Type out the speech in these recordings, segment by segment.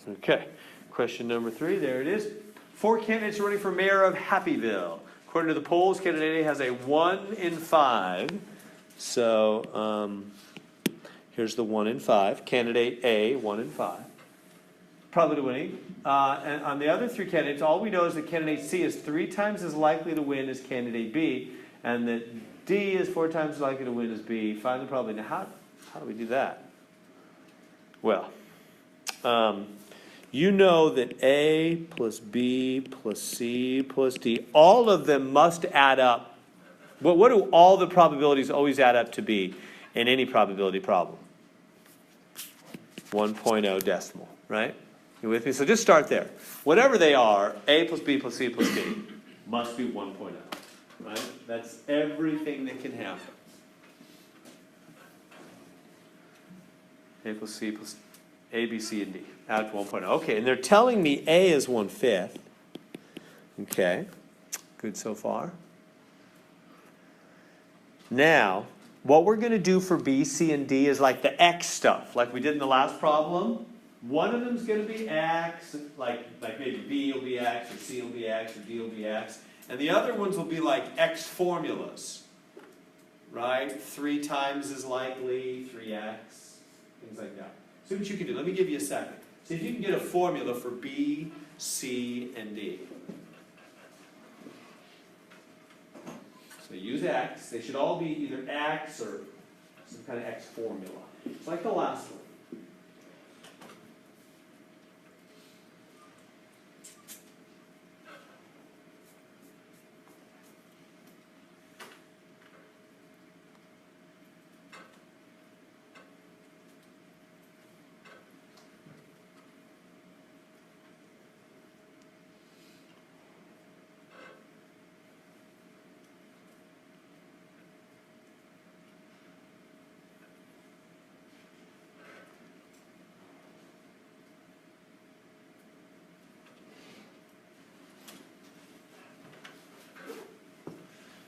Okay, question number 3, there it is. 4 candidates are running for mayor of Happyville. According to the polls, candidate A has a 1 in 5. So here's the 1 in 5. Candidate A, 1 in 5. Probably winning. And on the other 3 candidates, all we know is that candidate C is 3 times as likely to win as candidate B, and that D is 4 times as likely to win as B. Find the probability. Now, how do we do that? Well, you know that A plus B plus C plus D, all of them must add up. What do all the probabilities always add up to be in any probability problem? 1.0 decimal, right? You with me? So just start there. Whatever they are, A plus B plus C plus D must be 1.0, right? That's everything that can happen. A plus C plus A, B, C, and D. Add to 1.0. Okay, and they're telling me A is 1/5. Okay, good so far. Now, what we're going to do for B, C, and D is like the X stuff, like we did in the last problem. One of them is going to be X, like maybe B will be X, or C will be X, or D will be X. And the other ones will be like X formulas, right? 3 times as likely, 3X, things like that. See what you can do. Let me give you a second. See if you can get a formula for B, C, and D. So use X. They should all be either X or some kind of X formula. It's like the last one.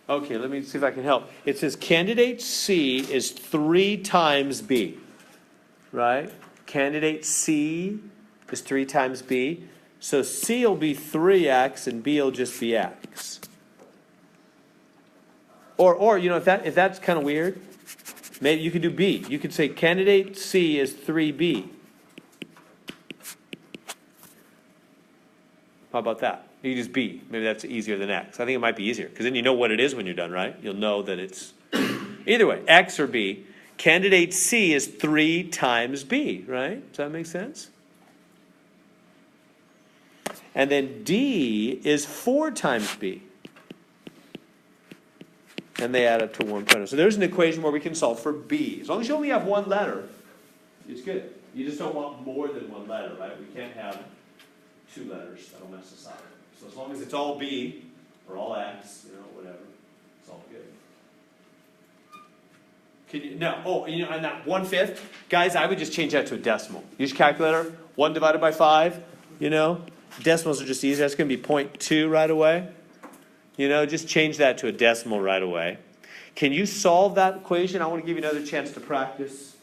Okay, let me see if I can help. It says candidate C is 3 times B, right? Candidate C is 3 times B. So C will be 3X and B will just be X. Or you know, if that's kind of weird, maybe you could do B. You could say candidate C is 3B. How about that? You can just B. Maybe that's easier than X. I think it might be easier, because then you know what it is when you're done, right? You'll know that it's either way, X or B. Candidate C is 3 times B, right? Does that make sense? And then D is 4 times B. And they add up to 1.0. So there's an equation where we can solve for B. As long as you only have one letter, it's good. You just don't want more than one letter, right? We can't have 2 letters. That'll mess us up. So as long as it's all B, or all X, you know, whatever, it's all good. Can you, no, oh, you know, and that 1/5, guys, I would just change that to a decimal. Use your calculator, 1 divided by 5, you know. Decimals are just easier. That's going to be 0.2 right away. You know, just change that to a decimal right away. Can you solve that equation? I want to give you another chance to practice.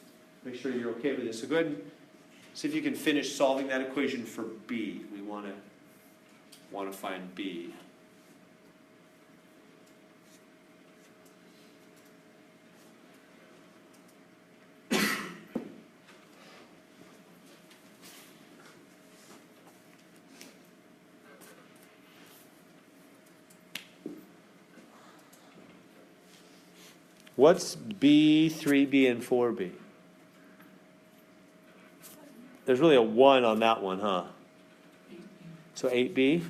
Make sure you're okay with this. So go ahead and see if you can finish solving that equation for B. We want to find B. What's B, 3B, and 4B? There's really a 1 on that one, huh? So 8B?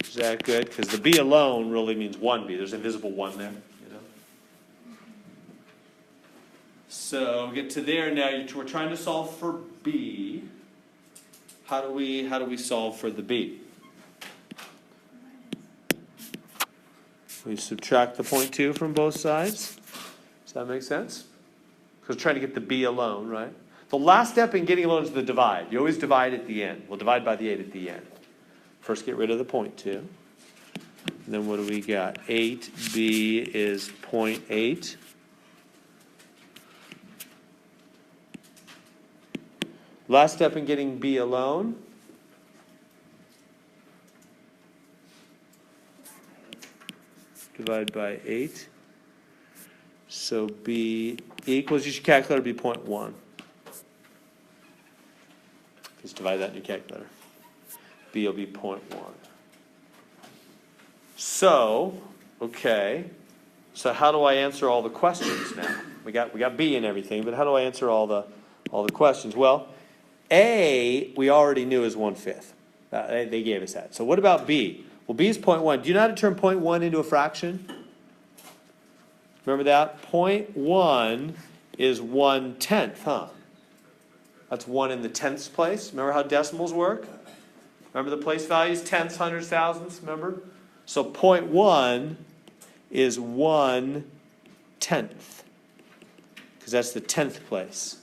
Is that good? Because the B alone really means 1B. There's an invisible 1 there, you know? So we get to there now. We're trying to solve for B. How do we solve for the B? We subtract the 0.2 from both sides. Does that make sense? Because we're trying to get the B alone, right? The last step in getting alone is the divide. You always divide at the end. We'll divide by the 8 at the end. First get rid of the 0.2. And then what do we got? 8B is 0.8. Last step in getting B alone. Divide by 8. So B equals, you should calculate be 0.1. Just divide that in your calculator. B will be 0.1. So, okay. So how do I answer all the questions now? We got B and everything, but how do I answer all the questions? Well, A we already knew is 1/5. They gave us that. So what about B? Well, B is 0.1. Do you know how to turn 0.1 into a fraction? Remember that? 0.1 is 1/10, huh? That's 1 in the tenths place. Remember how decimals work? Remember the place values? Tenths, hundreds, thousands, remember? So 0.1 is 1/10, because that's the 10th place.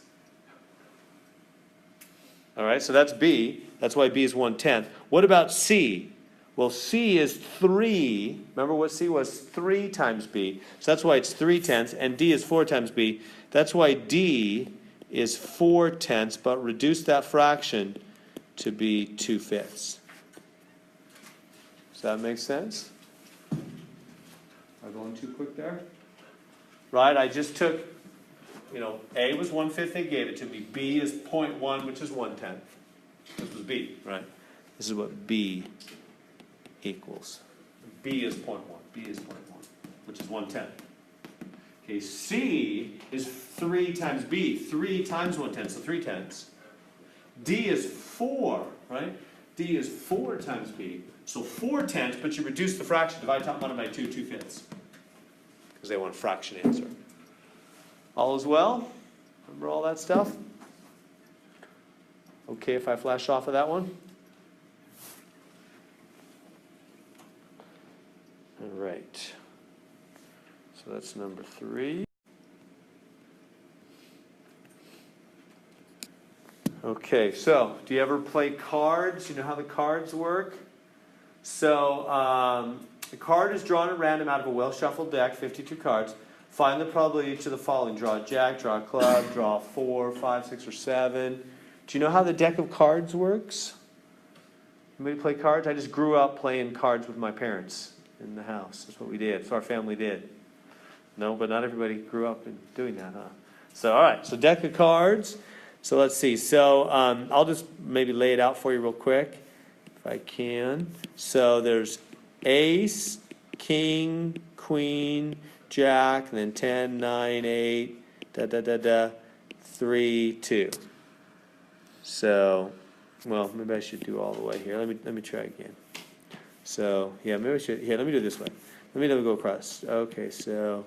All right, so that's B. That's why B is 1/10. What about C? Well, C is 3. Remember what C was? 3 times B. So that's why it's 3/10, and D is 4 times B. That's why D is 4/10, but reduce that fraction to be 2/5. Does that make sense? Am I going too quick there? Right, I just took, A was 1/5, they gave it to me. B is 0.1, which is 1/10. This was B, right? This is what B equals. B is 0.1. B is 0.1, which is 1/10. Okay, C is 3 times B. 3 times 1/10, so 3/10. D is 4, right? D is 4 times B. So 4/10, but you reduce the fraction, divide top one by 2, 2/5. Because they want a fraction answer. All is well? Remember all that stuff? Okay if I flash off of that one? All right. So that's number 3. Okay, so do you ever play cards? You know how the cards work? So the card is drawn at random out of a well-shuffled deck, 52 cards. Find the probability of each of the following. Draw a jack, draw a club, draw 4, 5, 6, or 7. Do you know how the deck of cards works? Anybody play cards? I just grew up playing cards with my parents in the house. That's what we did. That's what our family did. No, but not everybody grew up in doing that, huh? So, all right. So deck of cards. So let's see. So I'll just maybe lay it out for you real quick, if I can. So there's ace, king, queen, jack, and then 10, 9, 8, 3, 2. So, well, maybe I should do all the way here. Let me try again. So, yeah, maybe I should. Here, let me do it this way. Let me go across. Okay, so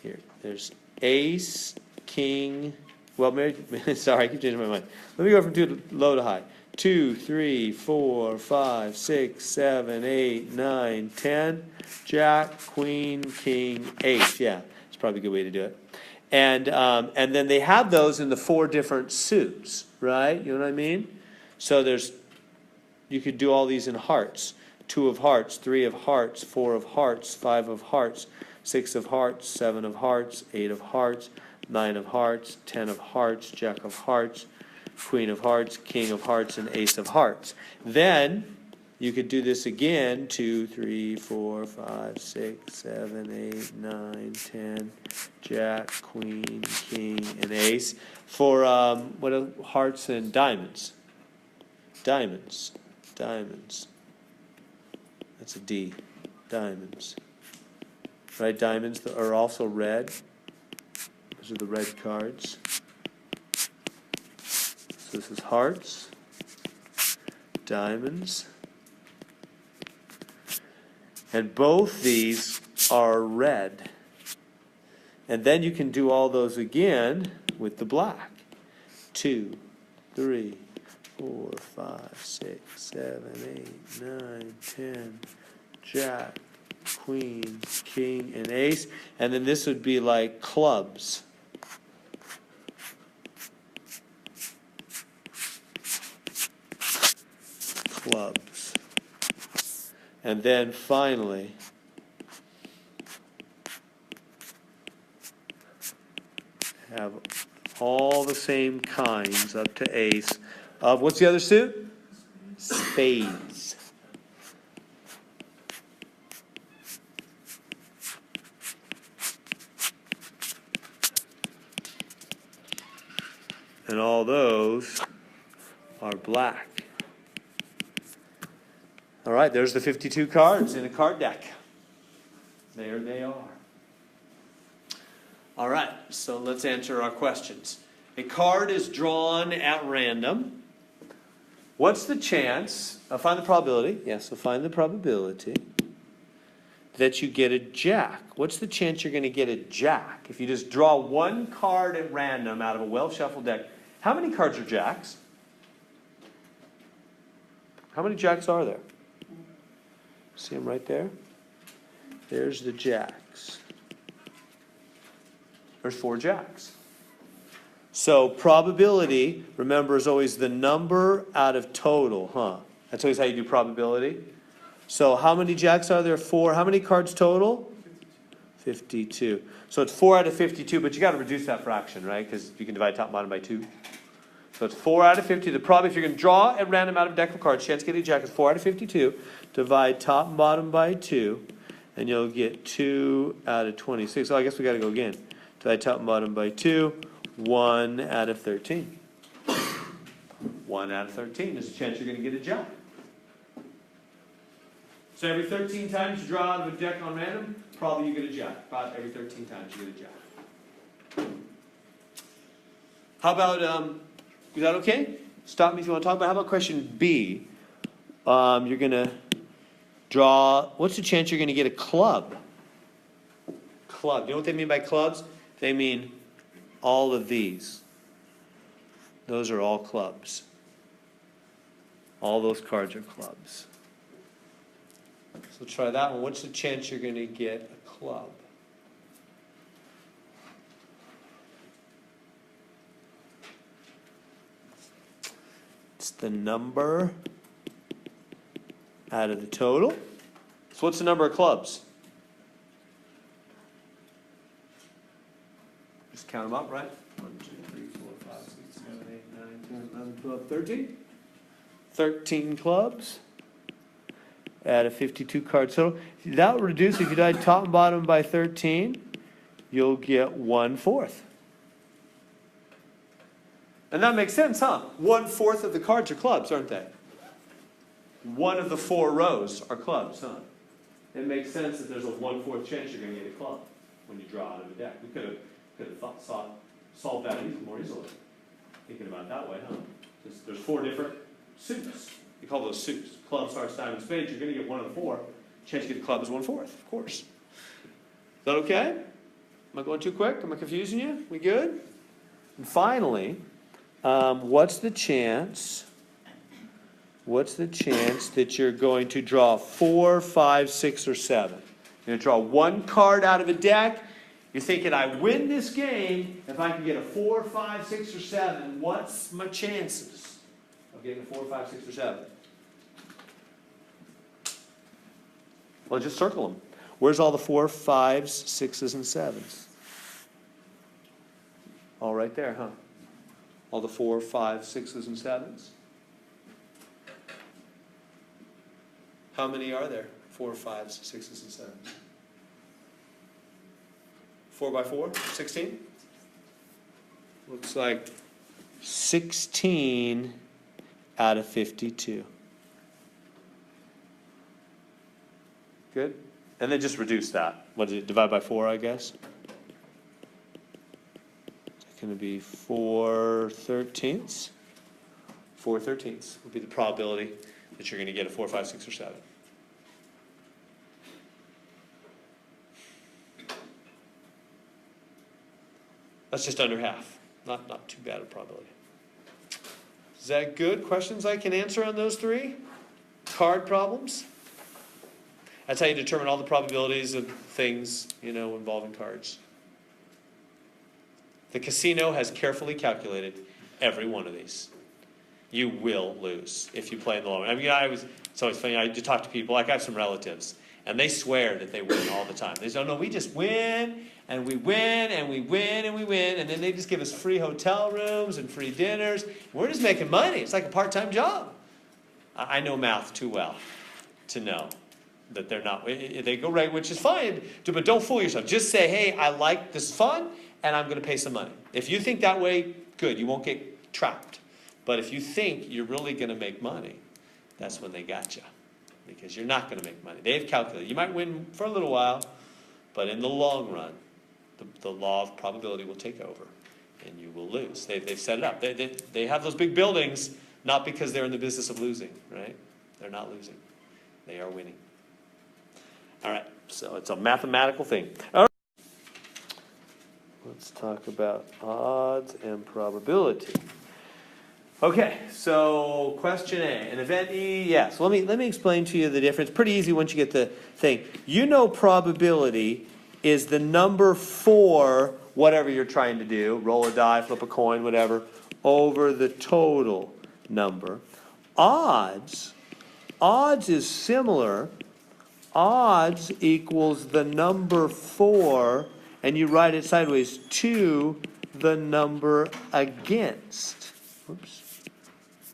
here, there's ace, king. Well, maybe, sorry, I keep changing my mind. Let me go from low to high. 2, 3, 4, 5, 6, 7, 8, 9, 10. Jack, queen, king, ace. Yeah, it's probably a good way to do it. And then they have those in the 4 different suits, right? You know what I mean? So you could do all these in hearts. 2 of hearts, 3 of hearts, 4 of hearts, 5 of hearts, 6 of hearts, 7 of hearts, 8 of hearts, 9 of hearts, 10 of hearts, jack of hearts, queen of hearts, king of hearts, and ace of hearts. Then you could do this again, 2, 3, 4, 5, 6, 7, 8, 9, 10, jack, queen, king, and ace. For what are hearts and diamonds? Diamonds. That's a D. Diamonds. Right, diamonds are also red. Those are the red cards. So this is hearts, diamonds, and both these are red. And then you can do all those again with the black. 2, 3, 4, 5, 6, 7, 8, 9, 10, jack, queen, king, and ace. And then this would be like clubs. Clubs. And then finally, have All the same kinds up to ace of, what's the other suit? Spades. And all those are black. All right, there's the 52 cards in a card deck. There they are. All right, so let's answer our questions. A card is drawn at random. What's the chance, find the probability, yes, so find the probability that you get a jack. What's the chance you're going to get a jack? If you just draw one card at random out of a well-shuffled deck, how many cards are jacks? How many jacks are there? See them right there? There's the jacks. There's 4 jacks. So probability, remember, is always the number out of total, huh? That's always how you do probability. So how many jacks are there? 4. How many cards total? 52. So it's 4 out of 52, but you got to reduce that fraction, right? Because you can divide top and bottom by 2. So it's 4 out of 50. The probability, if you're going to draw at random out of a deck of cards, chance of getting a jack is 4 out of 52. Divide top and bottom by 2, and you'll get 2 out of 26. So I guess we got to go again. Divide top and bottom by 2. 1 out of 13. 1 out of 13 is the chance you're going to get a jack. So every 13 times you draw out of a deck on random, probably you get a jack. About every 13 times you get a jack. How about, is that okay? Stop me if you want to talk about. How about question B? You're going to draw, what's the chance you're going to get a club? Club. You know what they mean by clubs? They mean all of these. Those are all clubs. All those cards are clubs. So try that one. What's the chance you're going to get a club? It's the number out of the total. So what's the number of clubs? Just count them up, right? 1, 2, 3, 4, 5, 6, 7, 8, 9, 10, 11, 12, 13. 13 clubs. Add a 52 card total. That will reduce, if you divide top and bottom by 13, you'll get 1/4. And that makes sense, huh? 1/4 of the cards are clubs, aren't they? One of the 4 rows are clubs, huh? It makes sense that there's a 1/4 chance you're going to get a club when you draw out of a deck. We could have solved that more easily. Thinking about it that way, huh? There's 4 different suits. You call those suits. Clubs, hearts, diamonds, spades. You're going to get 1 of the 4. Chance you get the club is 1/4, of course. Is that okay? Am I going too quick? Am I confusing you? We good? And finally, what's the chance that you're going to draw 4, 5, 6, or 7? You're going to draw 1 card out of a deck. You're thinking, I win this game if I can get a 4, 5, 6, or 7. What's my chances of getting a 4, 5, 6, or 7? Well, just circle them. Where's all the 4, 5s, 6s, and 7s? All right there, huh? All the 4, 5, 6s, and 7s? How many are there? 4, 5s, 6s, and 7s? 4 by 4? 16? Looks like 16 out of 52. Good? And then just reduce that. What is it? Divide by 4, I guess? It's going to be 4/13. 4/13 would be the probability that you're going to get a 4, 5, 6, or 7. That's just under half. Not too bad a probability. Is that good? Questions I can answer on those 3? Card problems? That's how you determine all the probabilities of things, involving cards. The casino has carefully calculated every one of these. You will lose if you play in the long run. It's always funny. I talk to people, like I have some relatives, and they swear that they win all the time. They say, "Oh no, we just win. And we win, and we win, and we win, and then they just give us free hotel rooms and free dinners. We're just making money. It's like a part-time job. I know math too well to know that they're not. They go right, which is fine, but don't fool yourself. Just say, hey, I like this fun, and I'm going to pay some money. If you think that way, good. You won't get trapped. But if you think you're really going to make money, that's when they got you. Because you're not going to make money. They've calculated. You might win for a little while, but in the long run, the law of probability will take over, and you will lose. They've set it up. They have those big buildings, not because they're in the business of losing, right? They're not losing. They are winning. All right, so it's a mathematical thing. All right. Let's talk about odds and probability. Okay, so question A, an event E, yes. Let me explain to you the difference. Pretty easy once you get the thing. You know probability is the number for whatever you're trying to do, roll a die, flip a coin, whatever, over the total number. Odds is similar. Odds equals the number for, and you write it sideways, to the number against. Whoops.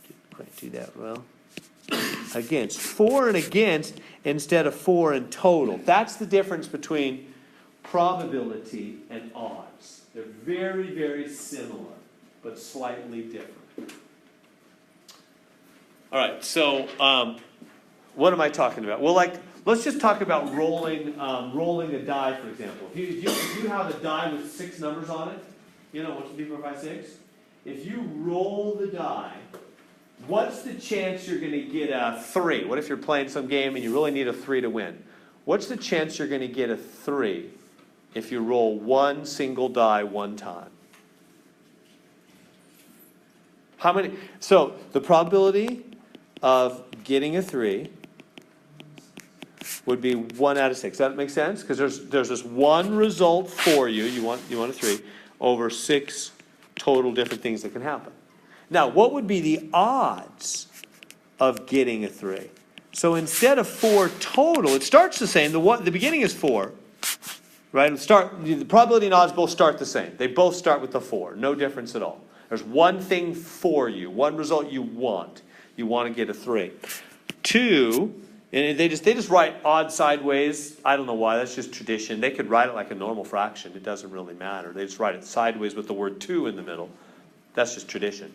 Didn't quite do that well. Against. For and against instead of for and total. That's the difference between probability and odds. They're very, very similar, but slightly different. All right, so what am I talking about? Well, let's just talk about rolling a die, for example. If you have a die with 6 numbers on it, 1, 2, 3, 4, 5, 6. If you roll the die, what's the chance you're going to get a 3? What if you're playing some game and you really need a 3 to win? What's the chance you're going to get a 3 if you roll one single die one time? How many? So the probability of getting a 3 would be 1 out of 6. Does that make sense? Because there's this one result for you. You want a 3 over 6 total different things that can happen. Now, what would be the odds of getting a 3? So instead of 4 total, it starts the same. The beginning is 4, right? The probability and odds both start the same. They both start with the 4. No difference at all. There's one thing for you, one result you want. You want to get a 3. 2, and they just write odd sideways. I don't know why. That's just tradition. They could write it like a normal fraction. It doesn't really matter. They just write it sideways with the word 2 in the middle. That's just tradition.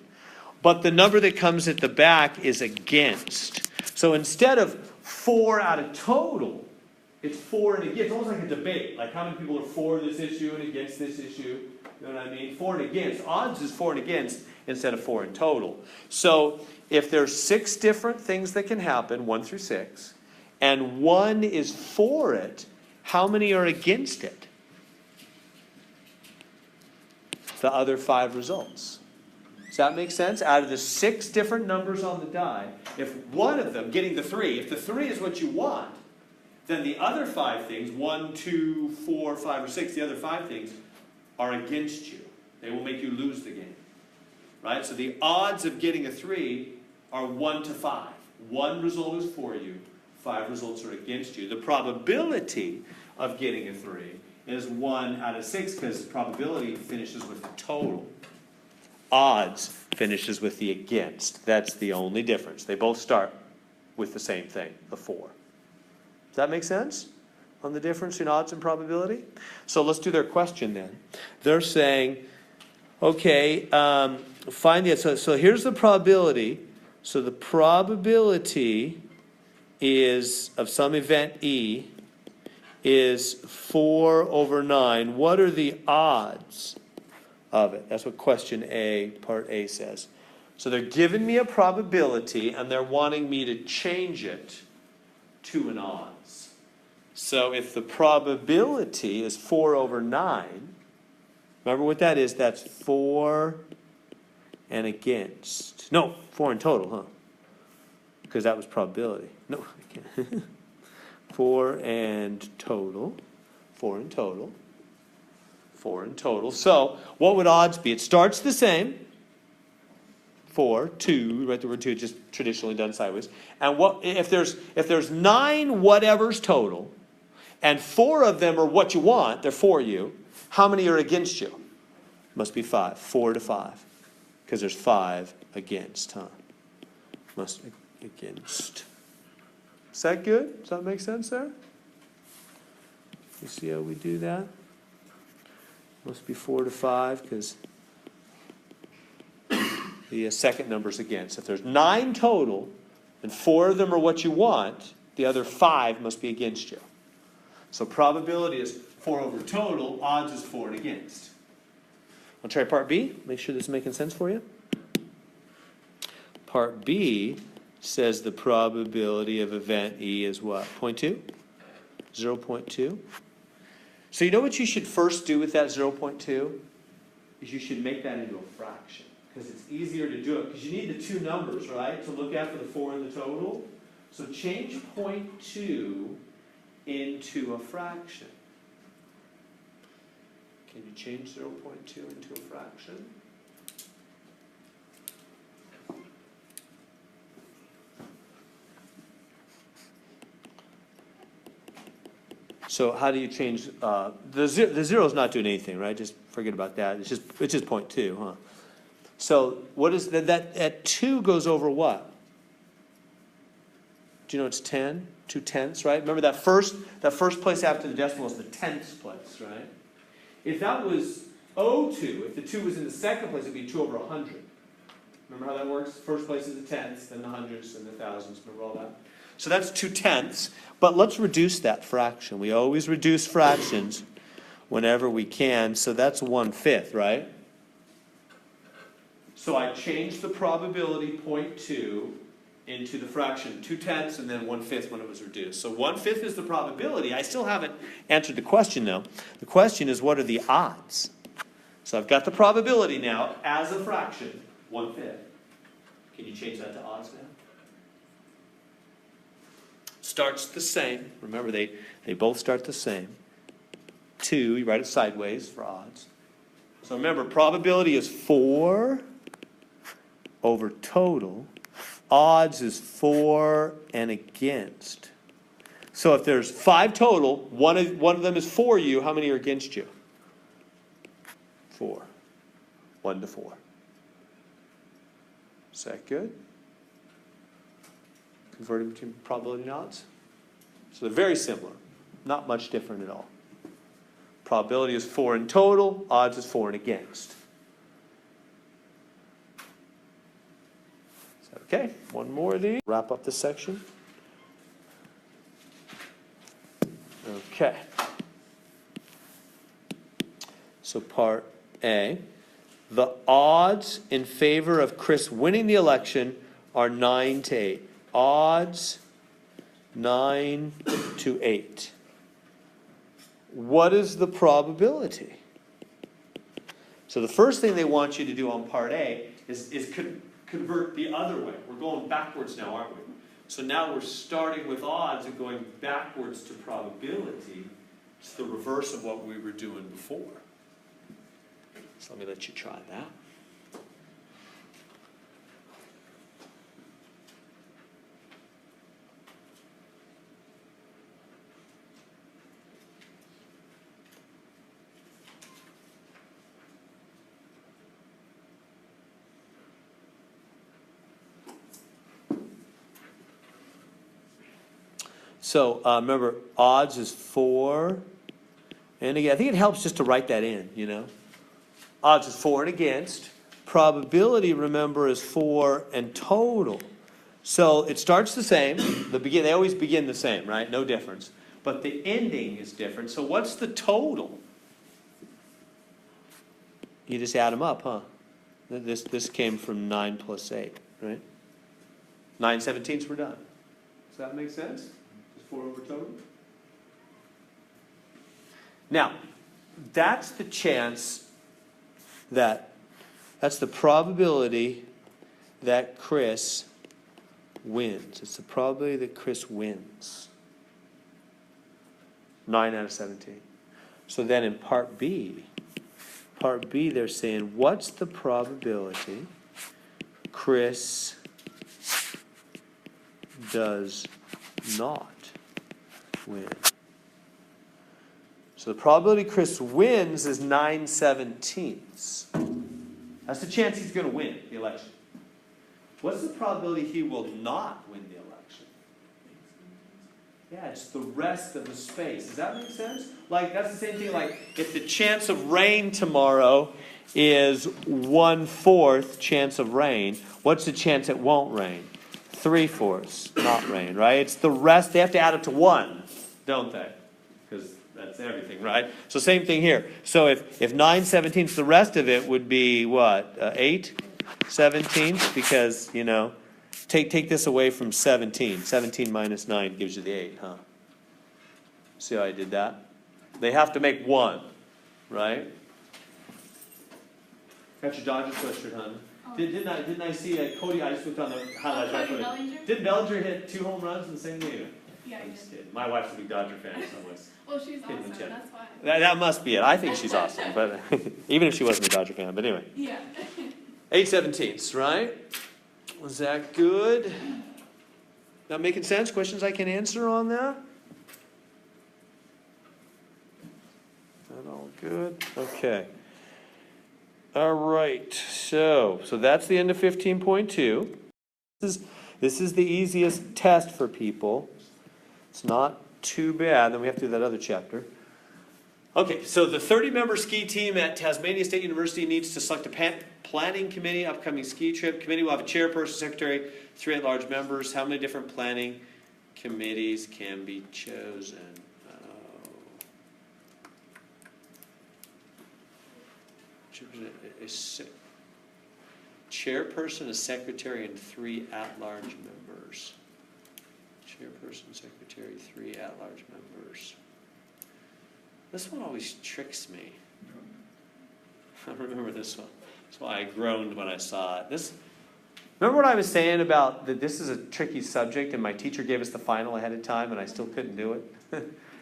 But the number that comes at the back is against. So instead of 4 out of total, it's 4 and against. It's almost like a debate. Like how many people are for this issue and against this issue. You know what I mean? 4 and against. Odds is 4 and against instead of 4 in total. So if there's 6 different things that can happen, 1 through 6, and 1 is for it, how many are against it? The other 5 results. Does that make sense? Out of the 6 different numbers on the die, if one of them, getting the 3, if the 3 is what you want, then the other 5 things, 1, 2, 4, 5, or 6, the other 5 things are against you. They will make you lose the game. Right? So the odds of getting a 3 are 1 to 5. 1 result is for you, 5 results are against you. The probability of getting a 3 is 1 out of 6 because probability finishes with the total. Odds finishes with the against. That's the only difference. They both start with the same thing, the 4. Does that make sense on the difference in odds and probability? So let's do their question then. They're saying, okay, find the, so here's the probability. So the probability is of some event E is 4 over 9. What are the odds of it? That's what question A, part A says. So they're giving me a probability and they're wanting me to change it to an odds. So if the probability is 4 over 9, remember what that is? That's 4 and against. No, 4 in total, huh? Because that was probability. No, I can't. 4 and total. 4 in total. 4 in total. So what would odds be? It starts the same. 4, 2, right? The word 2 just traditionally done sideways. And what if there's 9 whatevers total, and 4 of them are what you want, they're for you, How many are against you? Must be 5. 4 to 5. Because there's 5 against, huh? Must be against. Is that good? Does that make sense there? You see how we do that? Must be 4 to 5 because the second number's against. If there's 9 total and 4 of them are what you want, the other 5 must be against you. So probability is 4 over total, odds is 4 and against. I'll try part B. Make sure this is making sense for you. Part B says the probability of event E is what? 0.2? 0.2. So you know what you should first do with that 0.2? Is you should make that into a fraction. Because it's easier to do it. Because you need the two numbers, right? To look at for the 4 and the total. So change 0.2 into a fraction. Can you change 0.2 into a fraction? So how do you change, the zero is not doing anything, right? Just forget about that. It's just 0.2, huh? So what is that at 2 goes over what? Do you know it's 10? 2 tenths, right? Remember that first place after the decimal is the tenths place, right? If that was 0.2, if the 2 was in the second place, it'd be 2 over 100. Remember how that works? First place is the tenths, then the hundreds, then the thousands. Remember all that? So that's 2 tenths. But let's reduce that fraction. We always reduce fractions whenever we can. So that's 1/5, right? So I changed the probability 0.2 into the fraction 2 tenths and then 1/5 when it was reduced. So 1/5 is the probability. I still haven't answered the question though. The question is, what are the odds? So I've got the probability now as a fraction, 1/5. Can you change that to odds now? Starts the same. Remember, they both start the same. 2, you write it sideways for odds. So remember, probability is 4 over total. Odds is 4 and against. So if there's 5 total, one of them is for you, how many are against you? 4. 1 to 4. Is that good? Converting between probability and odds. So they're very similar. Not much different at all. Probability is 4 in total. Odds is 4 and against. Is that okay? One more of these. Wrap up this section. Okay. So part A. The odds in favor of Chris winning the election are 9 to 8. Odds 9 to 8. What is the probability? So the first thing they want you to do on part A is convert the other way. We're going backwards now, aren't we? So now we're starting with odds and going backwards to probability. It's the reverse of what we were doing before. So let me let you try that. So remember, odds is 4. And again, I think it helps just to write that in, you know. Odds is 4 and against. Probability, remember, is 4 and total. So it starts the same. They always begin the same, right? No difference. But the ending is different. So what's the total? You just add them up, huh? This came from 9 plus 8, right? 9/17ths, we're done. Does that make sense? 4 over total. Now, that's the chance that's the probability that Chris wins. It's the probability that Chris wins. 9 out of 17. So then in part B, they're saying, what's the probability Chris does not win? So the probability Chris wins is 9/17. That's the chance he's going to win the election. What's the probability he will not win the election? Yeah, it's the rest of the space. Does that make sense? Like, that's the same thing, like, if the chance of rain tomorrow is 1/4 chance of rain, what's the chance it won't rain? 3/4 not rain, right? It's the rest. They have to add it to 1, don't they? Because that's everything, right? So same thing here. So if 9/17, the rest of it would be what? 8/17, because, you know, take this away from 17. 17 minus 9 gives you the 8, huh? See how I did that? They have to make 1, right? Got your Dodgers sweatshirt, honey. Oh. Didn't I see Cody? I just looked on the highlights. Didn't Bellinger hit 2 home runs in the same game? Yeah, I did. My wife's a big Dodger fan in some ways. Well, she's awesome. That's why. That must be it. I think she's awesome, but even if she wasn't a Dodger fan. But anyway. Yeah. 8/17, right? Was that good? Not making sense? Questions I can answer on that? That all good? Okay. All right. So that's the end of 15.2. This is the easiest test for people. It's not too bad. Then we have to do that other chapter. Okay, so the 30-member ski team at Tasmania State University needs to select a planning committee, upcoming ski trip. Committee will have a chairperson, secretary, 3 at-large members. How many different planning committees can be chosen? Chairperson, a secretary, and 3 at-large members. Chairperson, secretary, 3 at-large members. This one always tricks me. I remember this one. That's why I groaned when I saw it. Remember what I was saying about that this is a tricky subject, and my teacher gave us the final ahead of time, and I still couldn't do it?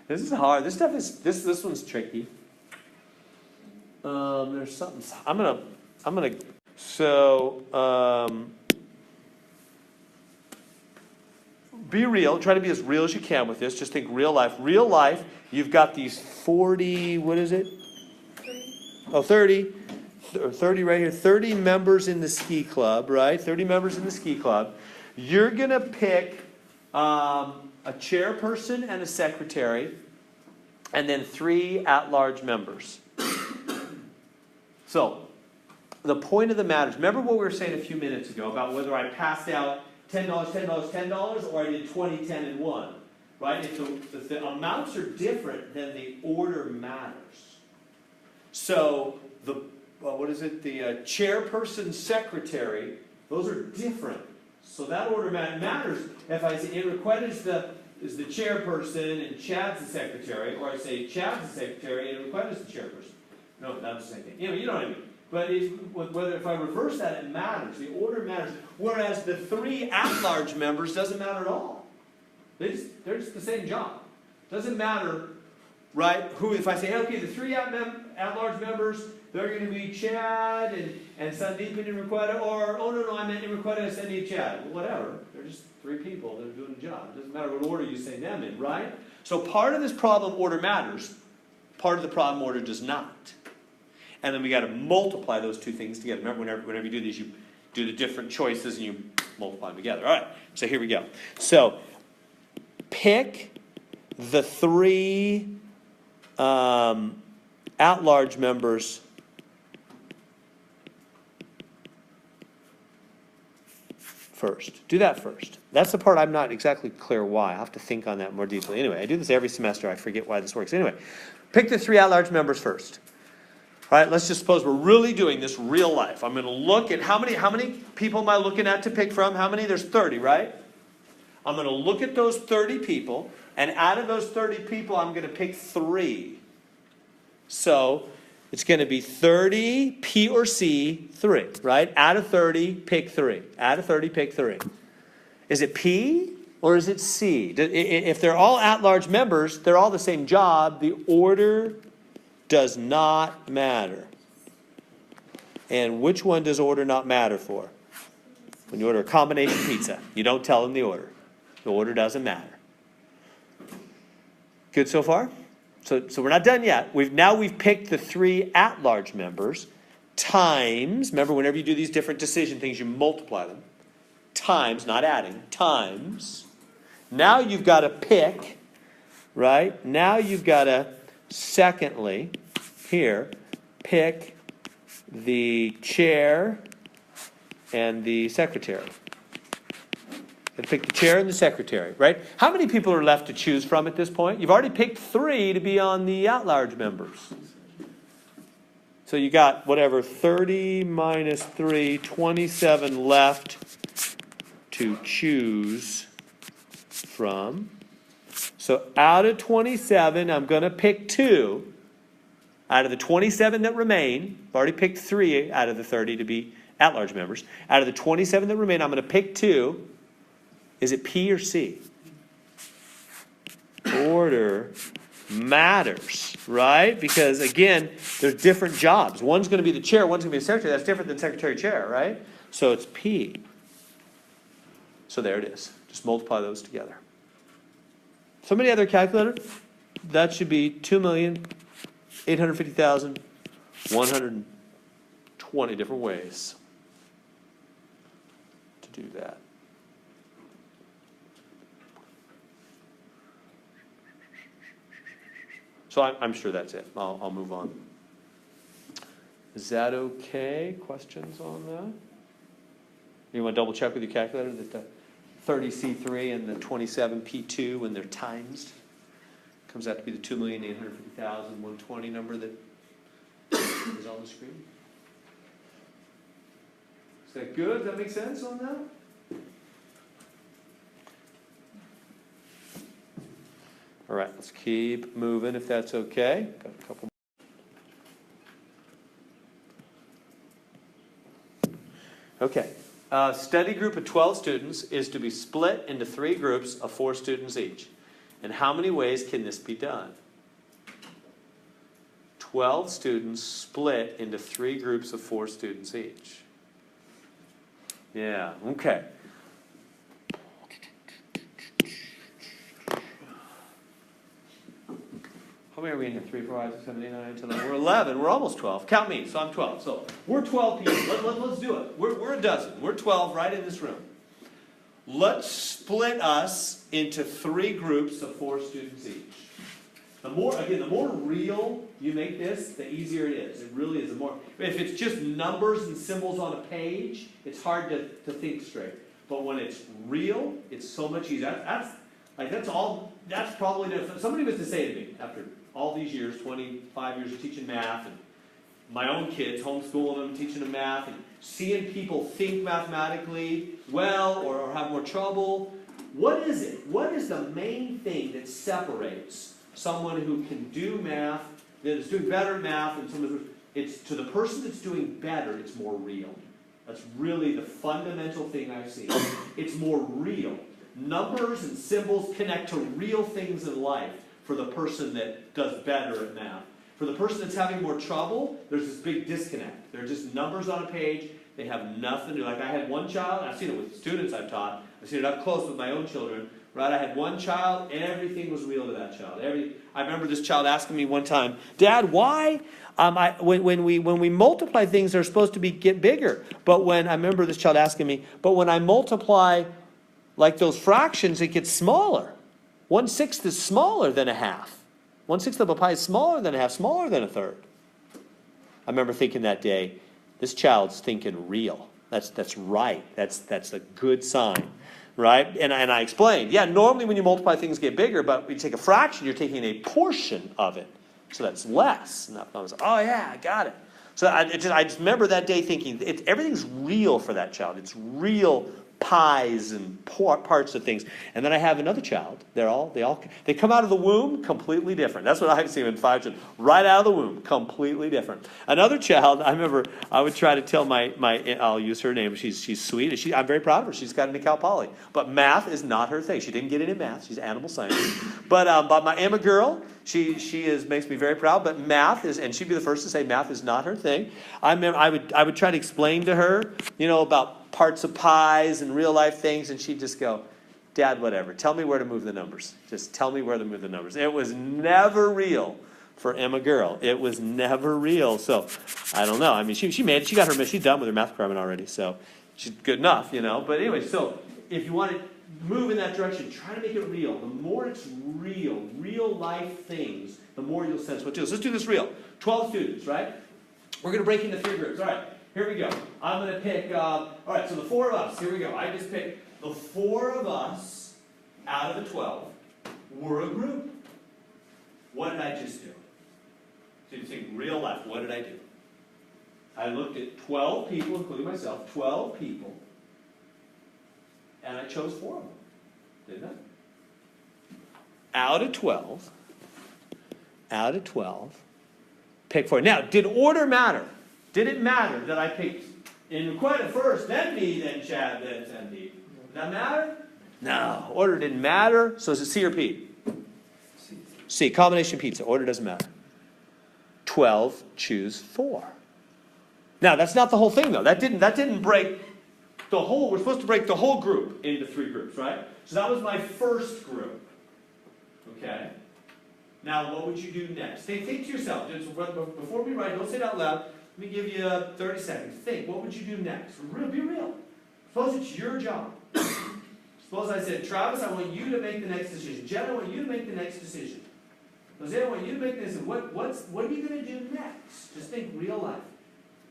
This is hard. This stuff is this one's tricky. There's something. I'm gonna. So be real. Try to be as real as you can with this. Just think real life. Real life. You've got these 40. What is it? 30. 30 right here. 30 members in the ski club, right? 30 members in the ski club. You're gonna pick a chairperson and a secretary, and then 3 at-large members. So, the point of the matter is, remember what we were saying a few minutes ago about whether I passed out $10, $10, $10, or I did 20, 10, and 1, right? If the amounts are different, then the order matters. So, the chairperson, secretary, those are different. So that order matters. If I say Enriqueta is the chairperson and Chad's the secretary, or I say Chad's the secretary and Enriqueta's the chairperson. No, that's the same thing. You know what I mean. But if I reverse that, it matters. The order matters. Whereas the 3 at-large members doesn't matter at all. They're just the same job. Doesn't matter, right? If I say, okay, the 3 at-large members, they're going to be Chad and Sandeep and Enriqueta, or, oh, no, I meant Enriqueta and Sandeep, Chad. Well, whatever. They're just 3 people that are doing a job. It doesn't matter what order you say them in, right? So part of this problem, order matters. Part of the problem, order does not. And then we got to multiply those 2 things together. Remember, whenever you do these, you do the different choices and you multiply them together. All right, so here we go. So pick the 3 at-large members first. Do that first. That's the part I'm not exactly clear why. I'll have to think on that more deeply. Anyway, I do this every semester. I forget why this works. Anyway, pick the 3 at-large members first. All right, let's just suppose we're really doing this real life. I'm going to look at how many people am I looking at to pick from? How many? There's 30, right? I'm going to look at those 30 people, and out of those 30 people, I'm going to pick 3. So it's going to be 30, P or C, 3, right? Out of 30, pick 3. Out of 30, pick 3. Is it P or is it C? If they're all at-large members, they're all the same job. The order does not matter. And which one does order not matter for? When you order a combination pizza, you don't tell them the order. The order doesn't matter. Good so far? So we're not done yet. We've picked the 3 at-large members times, remember whenever you do these different decision things, you multiply them, times, not adding, times. Now you've got to pick, right? Now you've got to, secondly, here, pick the chair and the secretary. And pick the chair and the secretary, right? How many people are left to choose from at this point? You've already picked 3 to be on the at-large members. So you got, whatever, 30 minus 3, 27 left to choose from. So out of 27, I'm going to pick 2. Out of the 27 that remain, I've already picked 3 out of the 30 to be at-large members. Out of the 27 that remain, I'm going to pick 2. Is it P or C? Order matters, right? Because again, there's different jobs. One's going to be the chair, one's going to be the secretary. That's different than secretary chair, right? So it's P. So there it is. Just multiply those together. Somebody have their calculator? That should be 2,850,120 different ways to do that. So I'm sure that's it. I'll move on. Is that okay? Questions on that? You want to double check with your calculator that the 30C3 and the 27P2, when they're timesed, comes out to be the 2,850,120 number that is on the screen? Is that good? Does that make sense on that? All right, let's keep moving if that's okay. Got a couple. Okay. A study group of 12 students is to be split into 3 groups of 4 students each. And how many ways can this be done? 12 students split into 3 groups of 4 students each. Yeah, okay. How many are we in here? 3, 4, 5, 6, 7, 8, 9, 10, 11. We're 11. We're almost 12. Count me. So I'm 12. So we're 12 people. Let's do it. We're a dozen. We're 12 right in this room. Let's split us into 3 groups of 4 students each. The more real you make this, the easier it is. It really is. If it's just numbers and symbols on a page, it's hard to think straight. But when it's real, it's so much easier. That's probably, if somebody was to say to me, after all these years, 25 years of teaching math, and my own kids, homeschooling them, teaching them math, and seeing people think mathematically well or have more trouble, what is it? What is the main thing that separates someone who can do math, that is doing better at math, and someone who, it's to the person that's doing better, it's more real. That's really the fundamental thing I've seen. It's more real. Numbers and symbols connect to real things in life for the person that does better at math. For the person that's having more trouble, there's this big disconnect. They're just numbers on a page. They have nothing to do. Like I had one child, and I've seen it with students I've taught. I've seen it up close with my own children. Right? I had one child, everything was real to that child. I remember this child asking me one time, Dad, why? When we multiply things, they're supposed to get bigger. But I remember this child asking me, but when I multiply like those fractions, it gets smaller. 1/6 is smaller than a half. 1/6 of a pie is smaller than a half, smaller than a third. I remember thinking that day, this child's thinking real. That's right. That's a good sign, right? And I explained, yeah, normally when you multiply things get bigger, but when you take a fraction, you're taking a portion of it, so that's less. And I was like, oh yeah, I got it. So I just remember that day thinking, everything's real for that child. It's real pies and parts of things. And then I have another child. They come out of the womb completely different. That's what I've seen in 5 children. Right out of the womb, completely different. Another child, I remember I would try to tell my I'll use her name. She's sweet. I'm very proud of her. She's got into Cal Poly. But math is not her thing. She didn't get into math. She's animal science. But my Emma girl, she makes me very proud. But math is, and she'd be the first to say math is not her thing. I would try to explain to her, about parts of pies and real life things, and she'd just go, Dad, whatever. Tell me where to move the numbers. Just tell me where to move the numbers. It was never real for Emma Girl. It was never real. So I don't know. I mean, she made it. She got her, she's done with her math requirement already. So she's good enough, you know. But anyway, so if you want to move in that direction, try to make it real. The more it's real life things, the more you'll sense what to do. So let's do this real. 12 students, right? We're going to break into 3 groups. All right, here we go. I'm going to pick, all right, so the 4 of us. Here we go. I just picked the 4 of us out of the 12. We're a group. What did I just do? So you think real life, what did I do? I looked at 12 people, including myself, 12 people, and I chose 4 of them, didn't I? Out of 12, pick 4. Now, did order matter? Did it matter that I picked in Quetta first, then me, then Chad, then Sandeep? Did that matter? No, order didn't matter. So is it C or P? C, combination pizza. Order doesn't matter. 12, choose 4. Now, that's not the whole thing, though. That didn't break the whole, we're supposed to break the whole group into 3 groups, right? So that was my first group. Okay? Now, what would you do next? Think to yourself. Just before we write, don't say it out loud. Let me give you 30 seconds. Think, what would you do next? Be real. Suppose it's your job. Suppose I said, Travis, I want you to make the next decision. Jen, I want you to make the next decision. Jose, I want you to make this. What are you going to do next? Just think real life.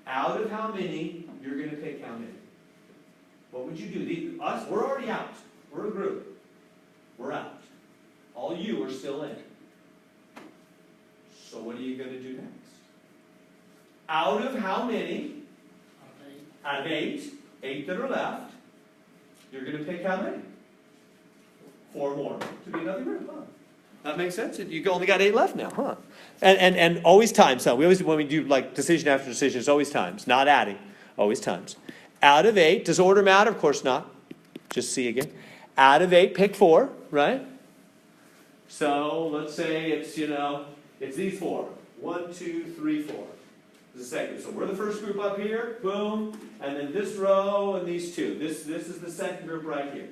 Out of how many, you're going to pick how many. What would you do? Us, we're already out. We're a group. We're out. All you are still in. So what are you going to do next? Out of how many? Out of 8. 8 that are left. You're going to pick how many? 4 more to be another group, huh? That makes sense? You only got 8 left now, huh? And always times, huh? We always, when we do like decision after decision, it's always times, not adding, always times. Out of 8, does order matter? Of course not. Just C again. Out of 8, pick 4, right? So let's say it's, it's these 4. 1, 2, 3, 4. The second. So we're the first group up here, boom, and then this row and these 2. This is the second group right here.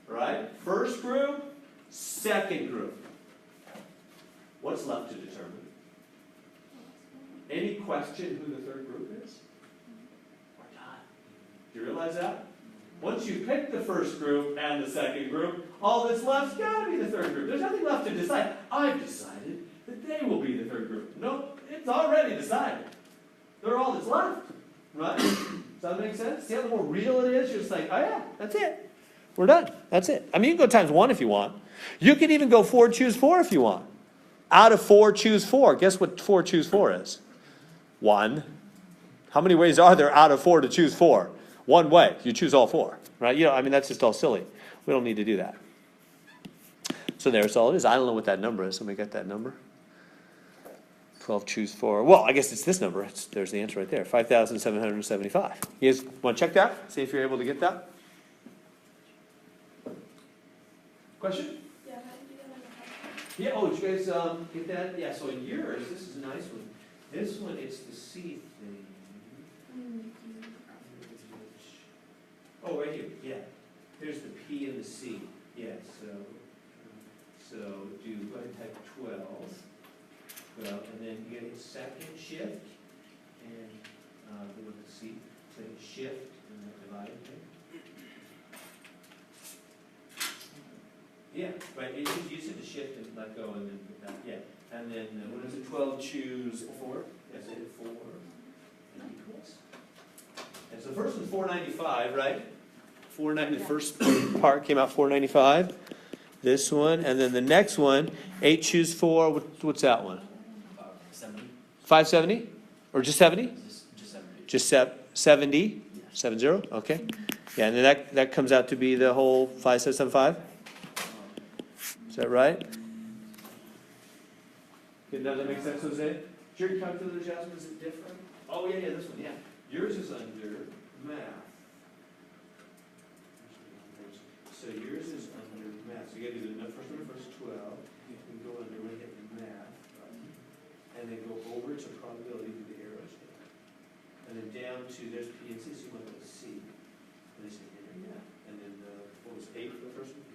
All right? First group, second group. What's left to determine? Any question who the third group is? We're done. Do you realize that? Once you pick the first group and the second group, all that's left's got to be the third group. There's nothing left to decide. I've decided that they will be the third group. Nope, it's already decided. They're all that's left, right? Does that make sense? See how the more real it is? You're just like, oh yeah, that's it. We're done. That's it. I mean, you can go times 1 if you want. You can even go 4, choose 4 if you want. Out of 4, choose 4. Guess what 4, choose 4 is? 1. How many ways are there out of 4 to choose 4? 1 way. You choose all 4, right? I mean, that's just all silly. We don't need to do that. So there's all it is. I don't know what that number is. Somebody got that number? 12, choose 4. Well, I guess it's this number. There's the answer right there. 5,775. You guys want to check that? See if you're able to get that? Question? Yeah, how did you get on the Yeah, oh, did you guys get that? Yeah, so in yours, this is a nice one. This one, it's the C thing. Oh, right here, yeah. There's the P and the C. Yeah, so do, go ahead and type 12. 12, and then you get a second shift, and go with the C. So shift, and then divide thing. Yeah, right, it's just using the shift and let go, and then, yeah. And then, what is it, 12, choose 4? Yes, I hit 4. And equals. And so the first one's 495, right? 490, the first part came out 495. This one, and then the next one, 8, choose 4, what's that one? 70. 570? Or just 70? Just 70. Just 70? 70, okay. Yeah, and then that comes out to be the whole 5775? Is that right? Does that make sense, Jose? Is your calculator, Jasmine, is it different? Oh, yeah, this one, yeah. Yours is under math. So yours is under math. So you got to do the first 12. You can go under and hit math. And then go over to probability to the arrows. And then down to, there's P and C, so you want to go to C. And they say, yeah. And then, what was 8 for the first one?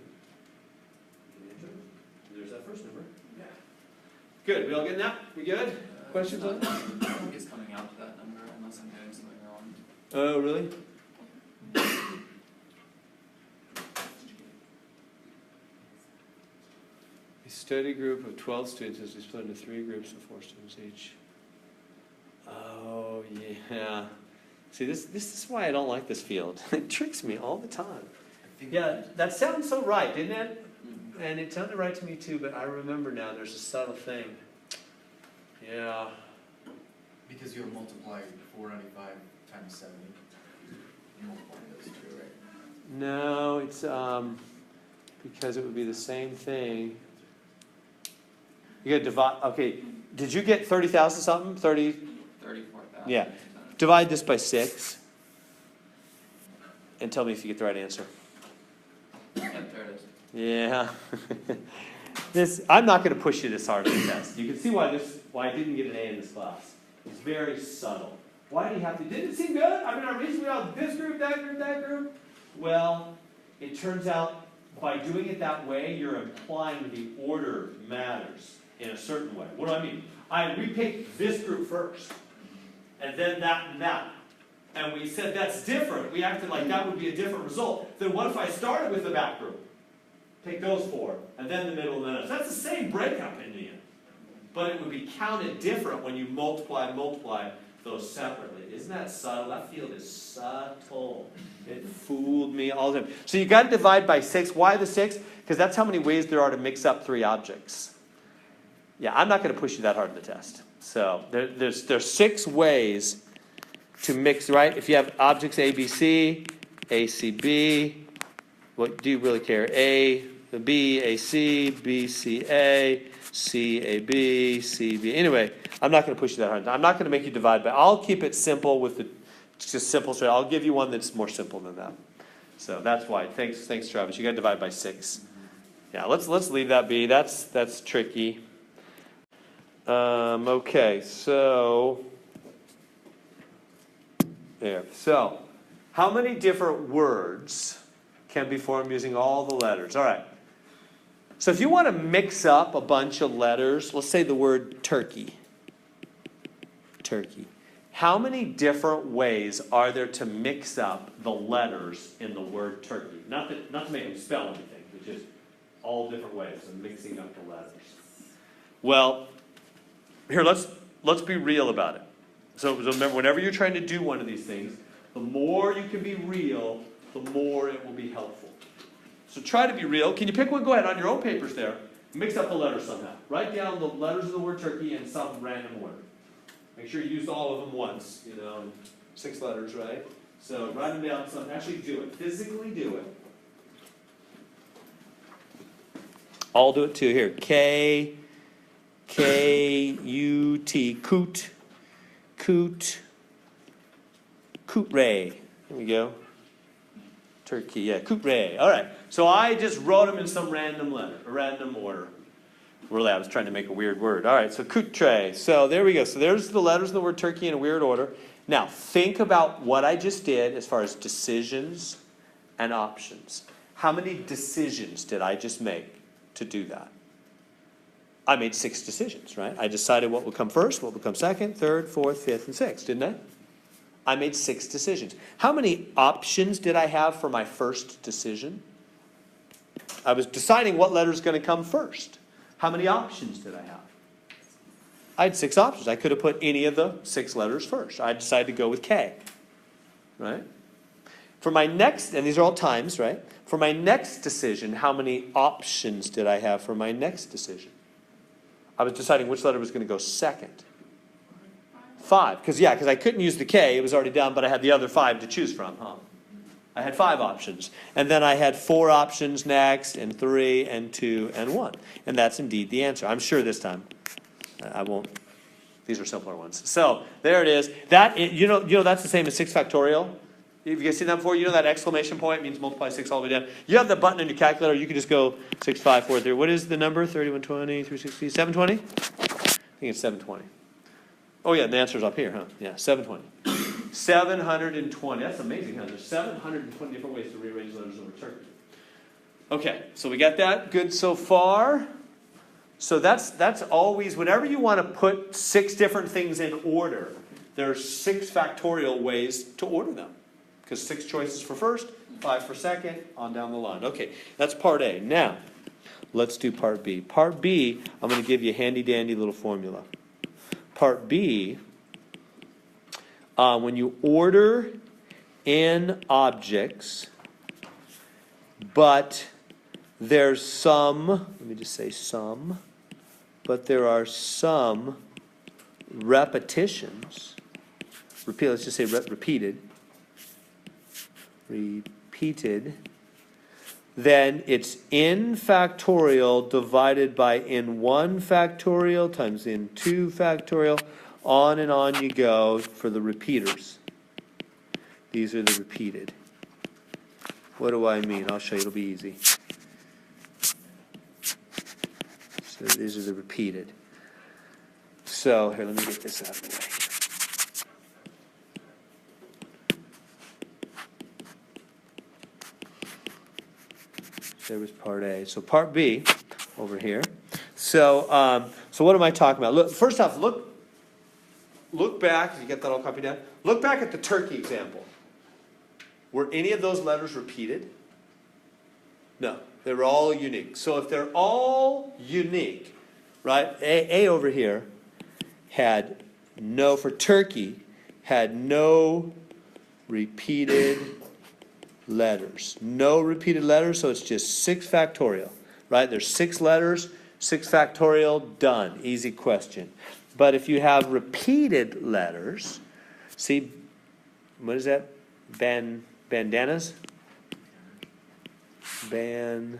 Good, we all getting that? We good? Questions on that? I think it's coming out to that number unless I'm doing something wrong. Oh, really? A study group of 12 students is split into 3 groups of 4 students each. Oh, yeah. See, this is why I don't like this field. It tricks me all the time. Yeah, that sounds so right, didn't it? And it sounded right to me too, but I remember now there's a subtle thing. Yeah. Because you'll multiply 495 times 70. You multiply those two, right? No, it's because it would be the same thing. You got to divide. Okay, did you get 30,000 something? 34,000. Yeah. Divide this by 6, and tell me if you get the right answer. Yep, there it is. Yeah. I'm not going to push you this hard on the test. You can see why I didn't get an A in this class. It's very subtle. Why do you have to? Didn't it seem good? I mean, I recently out this group, that group, that group. Well, it turns out by doing it that way, you're implying the order matters in a certain way. What do I mean? We picked this group first, and then that and that. And we said that's different. We acted like that would be a different result. Then what if I started with the back group? Take those 4, and then the middle, and then us. That's the same breakup in the end. But it would be counted different when you multiply those separately. Isn't that subtle? That field is subtle. It fooled me all the time. So you got to divide by 6. Why the 6? Because that's how many ways there are to mix up 3 objects. Yeah, I'm not going to push you that hard in the test. So there's 6 ways to mix, right? If you have objects A, B, C, A, C, B, what do you really care? A, B, A, C, B, C, A, C, A, B, C, B. Anyway, I'm not going to push you that hard. I'm not going to make you divide by. I'll keep it simple with the just simple straight. I'll give you one that's more simple than that. So that's why. Thanks, Travis. You got to divide by 6. Yeah, let's leave that be. That's tricky. Okay, so there. So, how many different words can be formed using all the letters? All right. So if you want to mix up a bunch of letters, let's say the word turkey. Turkey. How many different ways are there to mix up the letters in the word turkey? Not to make them spell anything, but just all different ways of mixing up the letters. Well, here, let's be real about it. So remember, whenever you're trying to do one of these things, the more you can be real, the more it will be helpful. So try to be real. Can you pick one? Go ahead on your own papers there. Mix up the letters somehow. Write down the letters of the word turkey in some random order. Make sure you use all of them once, 6 letters, right? So write them down. So actually do it. Physically do it. I'll do it too. Here. K-U-T. Coot. Coot. Coot-ray. Here we go. Turkey, yeah, Coot-ray. All right. So I just wrote them in some random order. Really, I was trying to make a weird word. All right, so Coot-ray. So there we go. So there's the letters of the word turkey in a weird order. Now, think about what I just did as far as decisions and options. How many decisions did I just make to do that? I made 6 decisions, right? I decided what would come first, what would come second, third, fourth, fifth, and sixth, didn't I? I made 6 decisions. How many options did I have for my first decision? I was deciding what letter is going to come first. How many options did I have? I had 6 options. I could have put any of the 6 letters first. I decided to go with K, right? For my next, and these are all times, right? For my next decision, how many options did I have for my next decision? I was deciding which letter was going to go second. 5, because I couldn't use the K. It was already down, but I had the other 5 to choose from, huh? I had 5 options. And then I had 4 options next, and 3, and 2, and 1. And that's indeed the answer. I'm sure this time. I won't. These are simpler ones. So, there it is. You know that's the same as 6 factorial. Have you guys seen that before? You know that exclamation point means multiply 6 all the way down. You have the button in your calculator. You can just go 6, 5, 4, 3. What is the number? 3120, 360, 720? I think it's 720. Oh, yeah, the answer's up here, huh? Yeah, 720. 720. That's amazing, huh? There's 720 different ways to rearrange letters over turkey. Okay, so we got that. Good so far. So that's always, whenever you want to put 6 different things in order, there's 6 factorial ways to order them. Because 6 choices for first, 5 for second, on down the line. Okay, that's part A. Now, let's do part B. Part B, I'm going to give you a handy dandy little formula. Part B, when you order in objects, but there's some, let me just say some, but there are some repetitions. Repeat, let's just say repeated. Repeated. Then it's n factorial divided by n1 factorial times n2 factorial. On and on you go for the repeaters. These are the repeated. What do I mean? I'll show you. It'll be easy. So these are the repeated. So here, let me get this out of the way. There was part A. So part B, over here. So so what am I talking about? Look, first off, look back. If you get that all copied down, look back at the turkey example. Were any of those letters repeated? No, they were all unique. So if they're all unique, right? A over here had no, for turkey, had no repeated letters. No repeated letters, so it's just 6 factorial, right? There's 6 letters, 6 factorial, done. Easy question. But if you have repeated letters, see, what is that? Bandanas? Bandanas?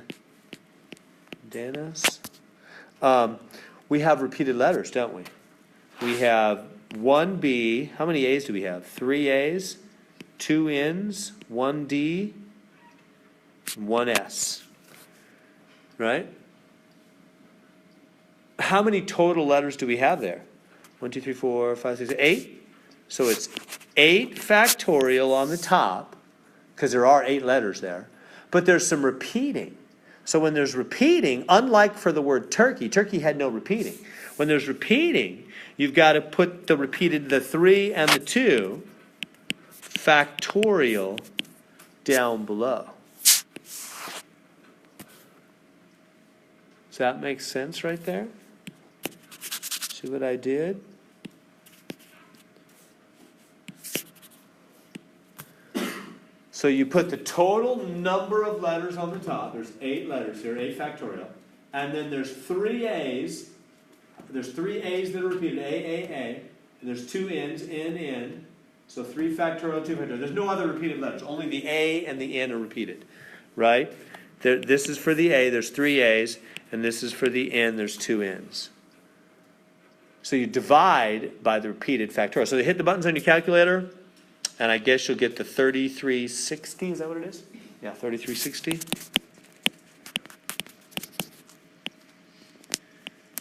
We have repeated letters, don't we? We have 1 B. How many A's do we have? 3 A's, 2 N's, 1 D, 1 S. Right? How many total letters do we have there? 1, 2, 3, 4, 5, 6, 8. So it's 8 factorial on the top, because there are 8 letters there. But there's some repeating. So when there's repeating, unlike for the word turkey, turkey had no repeating. When there's repeating, you've got to put the repeated, the 3 and the 2, factorial down below. Does that make sense right there? See what I did? So you put the total number of letters on the top. There's 8 letters here, 8 factorial. And then there's 3 A's. There's 3 A's that are repeated, A. And there's 2 N's, N. So 3 factorial, 2 factorial. There's no other repeated letters. Only the A and the N are repeated, right? This is for the A, there's 3 A's. And this is for the N, there's 2 N's. So you divide by the repeated factorial. So you hit the buttons on your calculator, and I guess you'll get the 3360. Is that what it is? Yeah, 3360.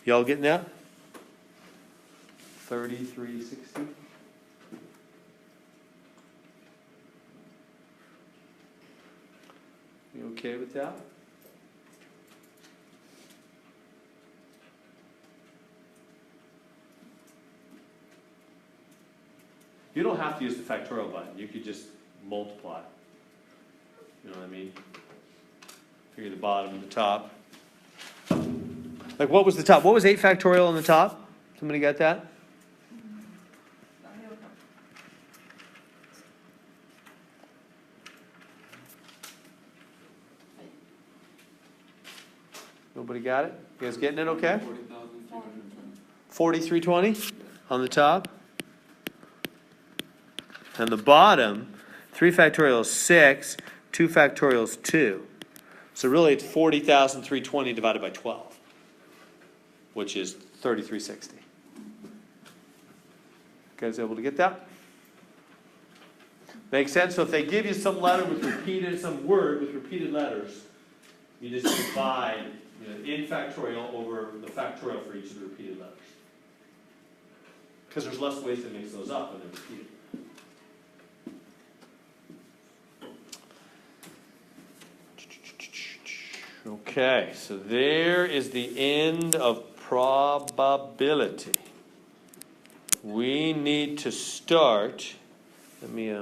Y'all getting that? 3360. You okay with that? You don't have to use the factorial button. You could just multiply. You know what I mean? Figure the bottom and the top. Like what was the top? What was 8 factorial on the top? Somebody got that? Nobody got it? You guys getting it okay? 4320 on the top. And the bottom, 3 factorial is 6, 2 factorial is 2. So really it's 40,320 divided by 12, which is 3360. Guys able to get that? Makes sense? So if they give you some letter with repeated, some word with repeated letters, you just divide in factorial over the factorial for each of the repeated letters. Because there's less ways to mix those up when they're repeated. Okay. Okay, so there is the end of probability. We need to start, let me